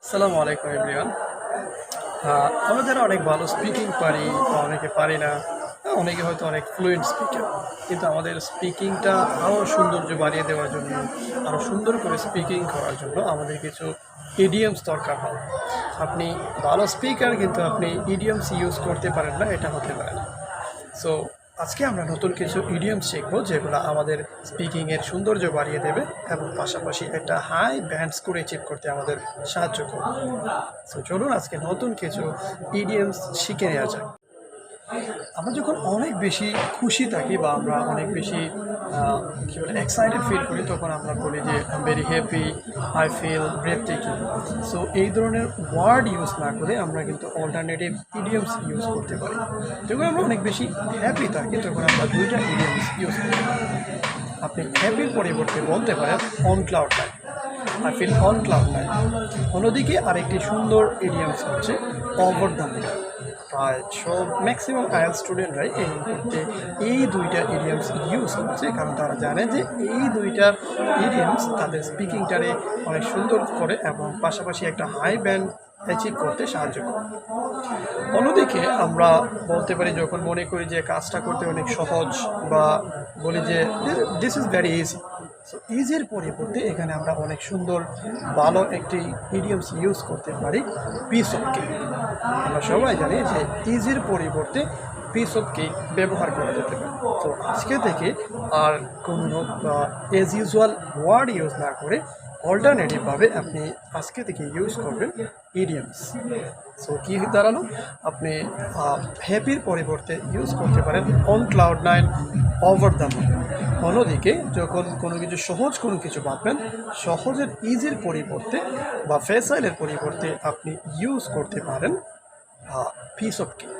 আসসালামু আলাইকুম এভরিওয়ান। আমরা যারা অনেক ভালো স্পিকিং পারি বা অনেকে পারি না, অনেকে হয়তো অনেক ফ্লুয়েন্ট স্পিকার, কিন্তু আমাদের স্পিকিংটা আরও সৌন্দর্য বাড়িয়ে দেওয়ার জন্য, আরও সুন্দর করে স্পিকিং করার জন্য আমাদের কিছু ইডিয়মস দরকার হয়। আপনি ভালো স্পিকার কিন্তু আপনি ইডিয়মস ইউজ করতে পারেন না, এটা হতে পারে না। সো আজকে আমরা নতুন কিছু ইডিয়মস শিখব যেগুলো আমাদের স্পিকিংয়ের সৌন্দর্য বাড়িয়ে দেবে এবং পাশাপাশি একটা হাই ব্যান্ড স্কোর অ্যাচিভ করতে আমাদের সাহায্য করবে। সো চলুন আজকে নতুন কিছু ইডিয়মস শিখে নেওয়া যাক। আমরা যখন অনেক বেশি খুশি থাকি বা আমরা অনেক বেশি কী বলে এক্সাইটেড ফিল করি, তখন আমরা বলি যে I am very happy, I feel breathtaking. So এই ধরনের ওয়ার্ড ইউজ না করে আমরা কিন্তু অল্টারনেটিভ ইডিয়মস ইউজ করতে পারি। যখন আমরা অনেক বেশি হ্যাপি থাকি তখন আমরা দুইটা ইডিয়মস ইউজ করতে পারি। আপনি হ্যাপির পরিবর্তে বলতে পারেন on cloud nine, I feel on cloud nine. অন্যদিকে আরেকটি সুন্দর ইডিয়মস হচ্ছে ওভার দ্য মুন। প্রায় সব ম্যাক্সিমাম আইএলটিএস স্টুডেন্টরাই এই মুহূর্তে এই দুইটা ইডিয়মস ইউজ করছে, কারণ তারা জানে যে এই দুইটা ইডিয়মস তাদের স্পিকিংটারে অনেক সুন্দর করে এবং পাশাপাশি একটা হাই ব্যান্ড অ্যাচিভ করতে সাহায্য করে। অন্যদিকে আমরা বলতে পারি যখন মনে করি যে কাজটা করতে অনেক সহজ বা বলি যে this is very easy. So ইজির পরিবর্তে এখানে আমরা অনেক সুন্দর ভালো একটি ইডিয়মস ইউজ করতে পারি পিস অফ কেক। আমরা সবাই জানি যে ইজির পরিবর্তে পিস অফ কেক ব্যবহার করা যেতে পারে। তো আজকে থেকে আর কোনো এজ ইউজুয়াল ওয়ার্ড ইউজ না করে অল্টারনেটিভভাবে আপনি আজকে থেকে ইউজ করবেন ইডিয়মস। সো কী দাঁড়ালো, আপনি হ্যাপির পরিবর্তে ইউজ করতে পারেন on cloud nine, over the moon. অন্যদিকে যখন কোনো কিছু ভাববেন, সহজের ইজির পরিবর্তে বা ফেসাইলের পরিবর্তে আপনি ইউজ করতে পারেন পিস অফ কেক।